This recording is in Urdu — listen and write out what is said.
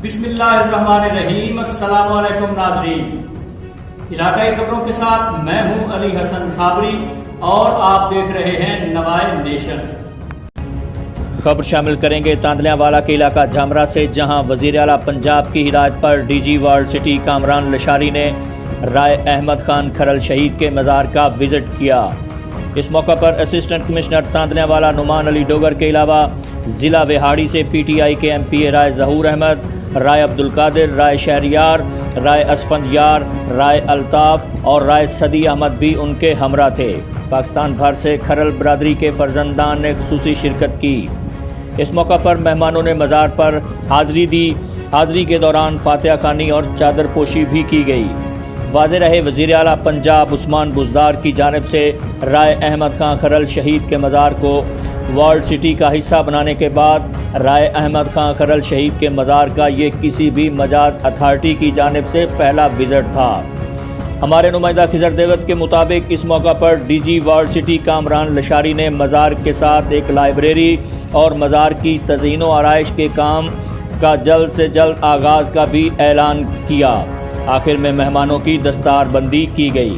بسم اللہ الرحمن الرحیم۔ السلام علیکم ناظرین، علاقائی خبروں کے ساتھ میں ہوں علی حسن صابری اور آپ دیکھ رہے ہیں نوائے نیشن۔ خبر شامل کریں گے تاندلیاں والا کے علاقہ جھامرا سے، جہاں وزیر اعلیٰ پنجاب کی ہدایت پر D G world city Kamran Lashari نے رائے احمد خان کھرل شہید کے مزار کا وزٹ کیا۔ اس موقع پر اسسٹنٹ کمشنر تاندلیاں والا نعمان علی ڈوگر کے علاوہ ضلع وہاڑی سے پی ٹی آئی کے ایم پی اے رائے ظہور احمد، رائے عبدالقادر، رائے شہریار، رائے اسفند یار، رائے الطاف اور رائے صدی احمد بھی ان کے ہمراہ تھے۔ پاکستان بھر سے کھرل برادری کے فرزندان نے خصوصی شرکت کی۔ اس موقع پر مہمانوں نے مزار پر حاضری دی۔ حاضری کے دوران فاتحہ خوانی اور چادر پوشی بھی کی گئی۔ واضح رہے، وزیر اعلیٰ پنجاب عثمان بزدار کی جانب سے رائے احمد خان کھرل شہید کے مزار کو ورلڈ سٹی کا حصہ بنانے کے بعد رائے احمد خان کھرل شہید کے مزار کا یہ کسی بھی مجاز اتھارٹی کی جانب سے پہلا وزٹ تھا۔ ہمارے نمائندہ خضر دیوت کے مطابق اس موقع پر D G world city Kamran Lashari نے مزار کے ساتھ ایک لائبریری اور مزار کی تزئین و آرائش کے کام کا جلد سے جلد آغاز کا بھی اعلان کیا۔ آخر میں مہمانوں کی دستار بندی کی گئی۔